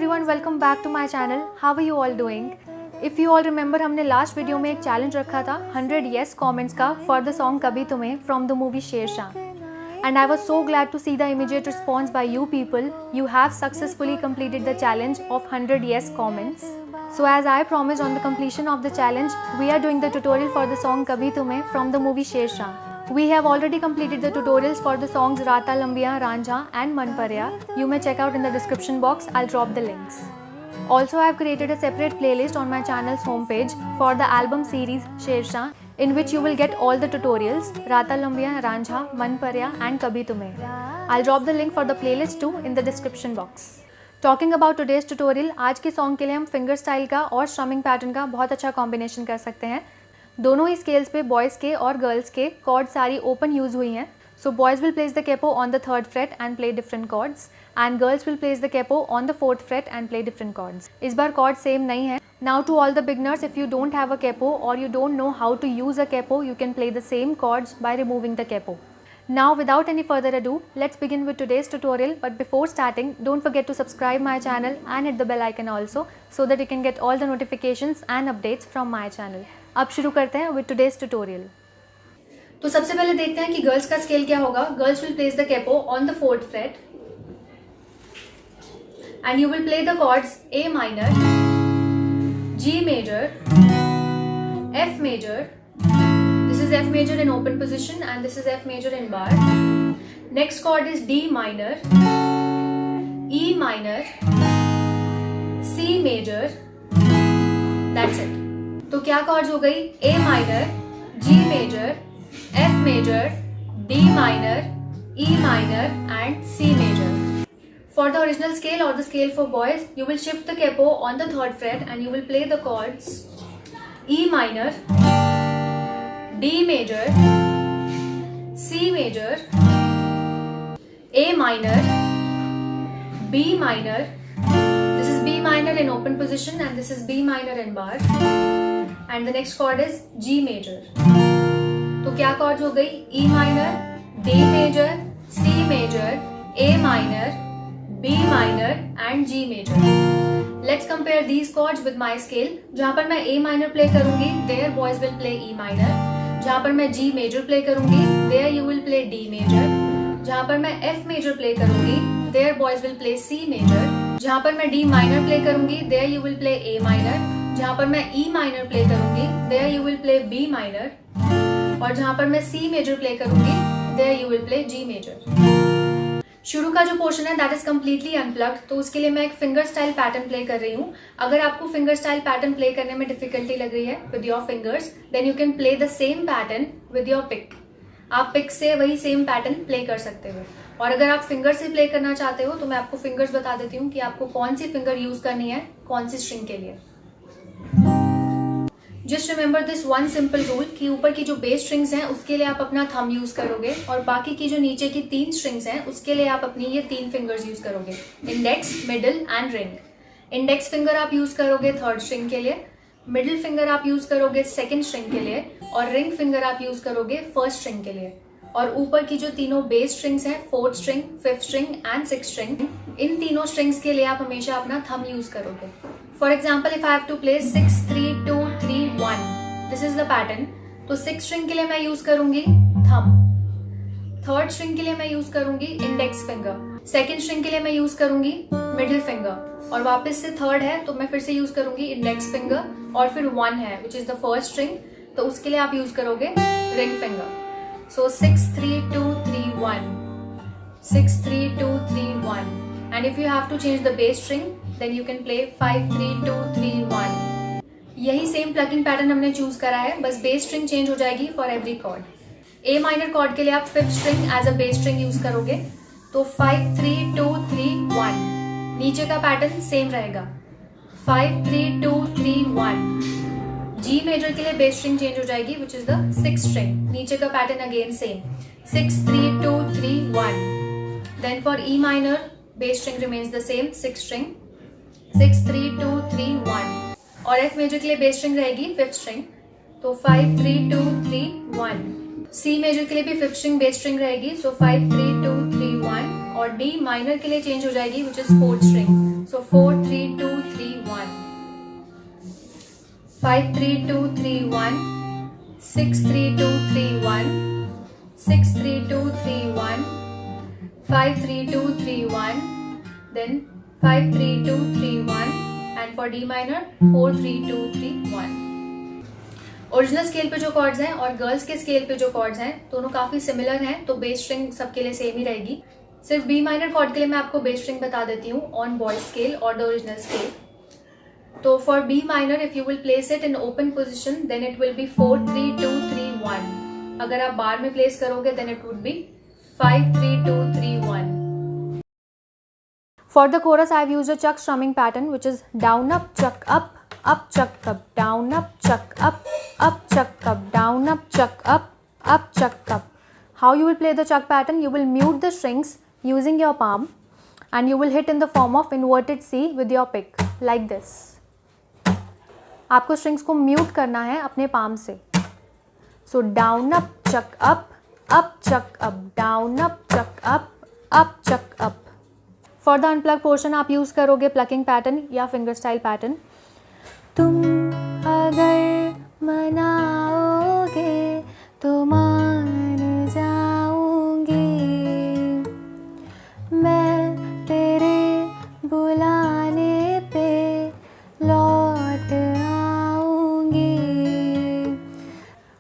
everyone, welcome back to my channel. How are you all doing? If you all remember, हमने last video में एक challenge रखा था 100 yes comments का for the song कभी तुम्हें from the movie Shershaah. And I was so glad to see the immediate response by you people. You have successfully completed the challenge of 100 yes comments. So as I promised, on the completion of the challenge, we are doing the tutorial for the song Kabhi Tumhe from the movie Shershaah. We have already completed the tutorials for the songs Rata Lambiyan, Ranjha and Man Parya. You may check out in the description box. I'll drop the links. Also, I have created a separate playlist on my channel's homepage for the album series Shershaah, in which you will get all the tutorials Rata Lambiyan, Ranjha, Man Parya and Kabhi Tumhe. I'll drop the link for the playlist too in the description box. Talking about today's tutorial, आज के song के लिए हम finger style का और strumming pattern का बहुत अच्छा कॉम्बिनेशन कर सकते हैं. दोनों ही स्केल्स पे बॉयज़ के और गर्ल्स के कॉर्ड सारी ओपन यूज़ हुई हैं. So boys will place the capo on the third fret and play different chords and girls will place the capo on the fourth fret and play different chords. इस बार chord same नहीं है. Now to all the beginners, if you don't have a capo or you don't know how to use a capo, you can play the same chords by removing the capo. Now without any further ado, let's begin with today's tutorial. But before starting, don't forget to subscribe my channel and hit the bell icon also, so that you can get all the notifications and updates from my channel. अब शुरू करते हैं with today's tutorial. तो सबसे पहले देखते हैं कि गर्ल्स का स्केल क्या होगा. Girls will place the capo on the fourth fret and you will play the chords A minor, G major, F major. This is F major in open position and this is F major in bar. Next chord is D minor, E minor, C major. That's it. तो क्या chords हो गई? A minor, G major, F major, D minor, E minor and C major. For the original scale or the scale for boys, you will shift the capo on the third fret and you will play the chords E minor, D major, C major, A minor, B minor. This is B minor in open position and this is B minor in bar. And the next chord is G major. तो क्या chords हो गई? E minor, D major, C major, A minor, B minor and G major. Let's compare these chords with my scale. जहाँ पर मैं A minor play करूँगी, there boys will play E minor. जहाँ पर मैं G major play करूँगी, there you will play D major. जहाँ पर मैं F major play करूँगी, there boys will play C major. जहाँ पर मैं D minor play करूँगी, there you will play A minor. जहाँ पर मैं E minor play करूँगी, there you will play B minor. और जहाँ पर मैं C major play करूँगी, there you will play G major. शुरू का जो पोर्शन है दैट इज कम्प्लीटली अनप्लग्ड, तो उसके लिए मैं एक फिंगर स्टाइल पैटर्न प्ले कर रही हूँ. अगर आपको फिंगर स्टाइल पैटर्न प्ले करने में डिफिकल्टी लग रही है with your fingers, then you can play the same pattern with your pick. आप पिक से वही सेम पैटर्न प्ले कर सकते हो. और अगर आप फिंगर से प्ले करना चाहते हो तो मैं आपको फिंगर्स बता देती हूँ कि आपको कौन सी फिंगर यूज करनी है कौन सी स्ट्रिंग के लिए. Just remember this one simple rule कि ऊपर की जो बेस स्ट्रिंग्स हैं उसके लिए आप अपना थंब यूज करोगे और बाकी की जो नीचे की 3 स्ट्रिंग्स हैं उसके लिए आप अपनी ये 3 फिंगर्स यूज करोगे, index, middle and ring. Index finger आप यूज करोगे थर्ड स्ट्रिंग के लिए, मिडिल फिंगर आप यूज करोगे सेकंड स्ट्रिंग के लिए और रिंग फिंगर आप यूज करोगे फर्स्ट स्ट्रिंग के लिए. और ऊपर की जो तीनों बेस स्ट्रिंग्स हैं, fourth string, fifth string and sixth string, इन तीनों स्ट्रिंग्स के लिए आप हमेशा अपना थंब यूज करोगे. For example, if I have to play 6 3 2 3 1, this is the pattern. तो सिक्स स्ट्रिंग के लिए मैं यूज करूंगी थंब, थर्ड स्ट्रिंग के लिए मैं यूज करूंगी इंडेक्स फिंगर, सेकंड स्ट्रिंग के लिए मैं यूज करूंगी मिडिल फिंगर और वापस से थर्ड है तो मैं फिर से यूज करूंगी इंडेक्स फिंगर और फिर 1 है विच इज द फर्स्ट स्ट्रिंग, तो उसके लिए आप यूज करोगे ring finger. So 6 3 2 3 1, 6 3 2 3 1, and if you have to change the bass string, then you can play 5 3 2 3 1. यही सेम प्लगिंग पैटर्न हमने चूज करा है, बस बेस स्ट्रिंग चेंज हो जाएगी for every chord. A minor chord के लिए आप fifth string as a base string use करोगे, तो 5 3 2 3 1. नीचे का पैटर्न सेम रहेगा 5 3 2 3 1. जी मेजर के लिए बेस स्ट्रिंग चेंज हो जाएगी which is the sixth string. नीचे का pattern again same 6 3 2 3 1. Then for E minor base string remains the same, sixth string 6 3 2 3 1. और एफ मेजर के लिए बेस स्ट्रिंग रहेगी फिफ्थ स्ट्रिंग, तो 5 3 2 3 1. सी मेजर के लिए भी फिफ्थ स्ट्रिंग बेस स्ट्रिंग रहेगी, सो 5 3 2 3 1. और डी माइनर के लिए चेंज हो जाएगी which is fourth string, So 4 3 2 3 1, 5 3 2 3 1, 6 3 2 3 1, 6 3 2 3 1, 5 3 2 3 1, then 5 3 2 3 1, and for D minor 4 3 2 3 1. Original scale पे जो कॉर्ड्स हैं और गर्ल्स के स्केल पे जो कॉर्ड्स हैं दोनों काफ़ी सिमिलर हैं, तो बेस स्ट्रिंग सबके लिए सेम ही रहेगी. सिर्फ बी माइनर कॉर्ड के लिए मैं आपको बेस स्ट्रिंग बता देती हूँ ऑन बॉय स्केल और द ओरिजिनल स्केल. तो for B minor if you will place it in open position then it will be 4 3 2 3 1. अगर आप बार में प्लेस करोगे then it would be 5 3 2 3 1. For the chorus I have used a chuck strumming pattern which is down up chuck up chuck up, down up chuck up chuck up, down up chuck up chuck up. How you will play the chuck pattern? You will mute the strings using your palm and you will hit in the form of inverted C with your pick like this. आपको strings को mute करना है अपने palm से. So down up chuck up chuck up, down up chuck up chuck up. For the unplug portion आप use करोगे plucking pattern या finger style pattern. तुम अगर मनाओगे तो मान जाऊंगी, मैं तेरे बुलाने पे लौट आऊंगी.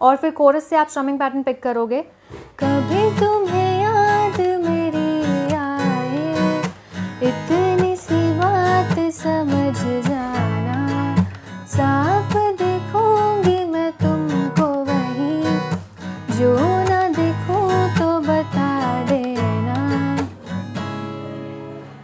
और फिर कोरस से आप स्ट्रमिंग पैटर्न पिक करोगे. कभी तुम्हें याद मेरी इतनी सी बात समझ जाना, साफ देखूंगी मैं तुमको वहीं, जो ना देखूं तो बता देना.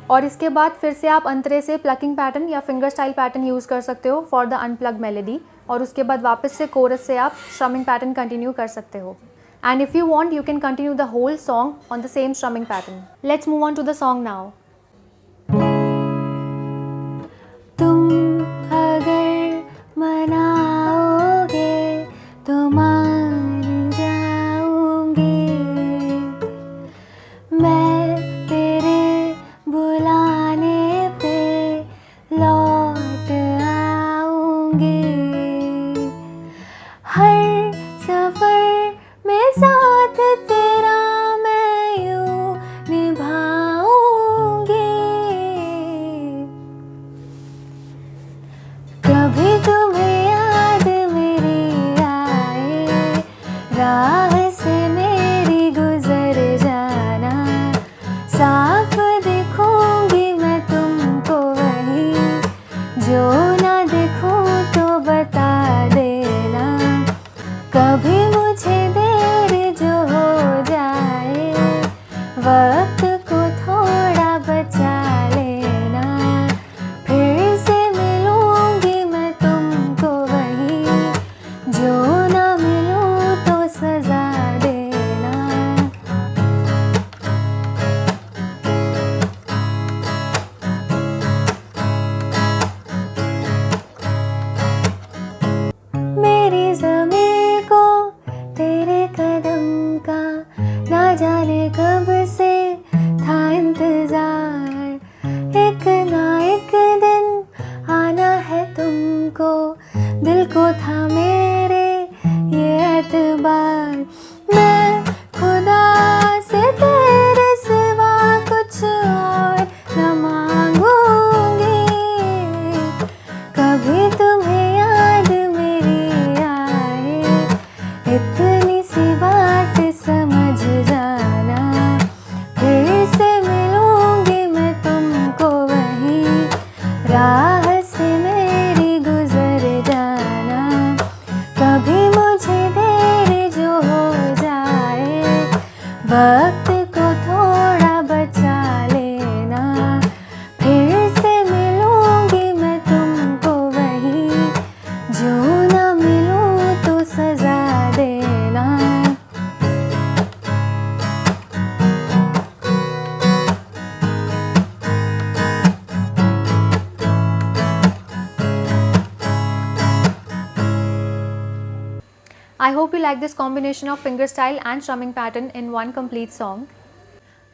और इसके बाद फिर से आप अंतरे से प्लकिंग पैटर्न या फिंगर स्टाइल पैटर्न यूज़ कर सकते हो फॉर द अनप्लग मेलोडी, और उसके बाद वापस से कोरस से आप स्ट्रमिंग पैटर्न कंटिन्यू कर सकते हो. And if you want you can continue the whole song on the same strumming pattern. Let's move on to the song now. तुम अगर मनाओगे तो मान जाऊंगी, मैं तेरे बुलाने पे लौट आऊंगी. हर सफर में साथ तेरा मैं यूं निभाऊंगी. कभी तुम्हें याद मेरी आए, राह से मेरी गुजर जाना, साफ देखूंगी मैं तुमको वहीं, जो ना देखूं तो बता देना. कभी मुझे देर जो हो जाए, वक्त को थोड़ा बचा लेना, फिर से मिलूंगी मैं तुमको वहीं, जो ना मिलूं तो सजा देना. मेरी ज़मीं को तेरे कदम का ना जाने कब से था इंतजार, एक ना एक दिन आना है तुमको, दिल को था मेरे ये एतबार. मैं खुदा से तेरे सिवा कुछ और न मांगूंगी, कभी तुम्हें याद मेरी आए, इतनी सी बात समझ जाना, फिर से मिलूंगी मैं तुमको वहीं, राह से मेरी गुजर जाना. कभी मुझे देर जो हो जाए, वक्त को थोड़ा बचा लेना, फिर से मिलूंगी मैं तुमको वहीं, जो ना मिलूं तो सजा देना. I hope you like this combination of fingerstyle and strumming pattern in one complete song.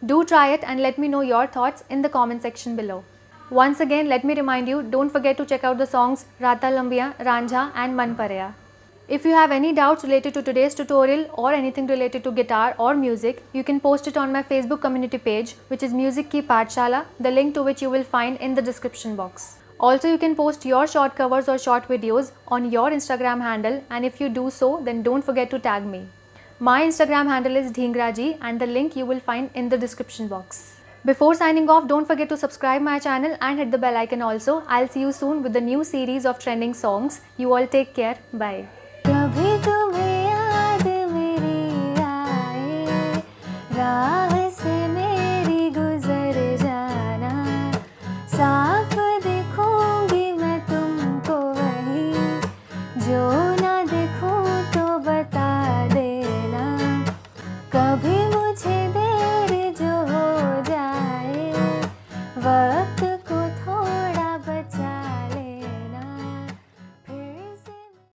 Do try it and let me know your thoughts in the comment section below. Once again, let me remind you, don't forget to check out the songs Rata Lambiya, Ranjha and Man Paraya. If you have any doubts related to today's tutorial or anything related to guitar or music, you can post it on my Facebook community page, which is Music Ki Pathshala, the link to which you will find in the description box. Also, you can post your short covers or short videos on your Instagram handle, and if you do so, then don't forget to tag me. My Instagram handle is Dhingraji and the link you will find in the description box. Before signing off, don't forget to subscribe my channel and hit the bell icon also. I'll see you soon with the new series of trending songs. You all take care. Bye.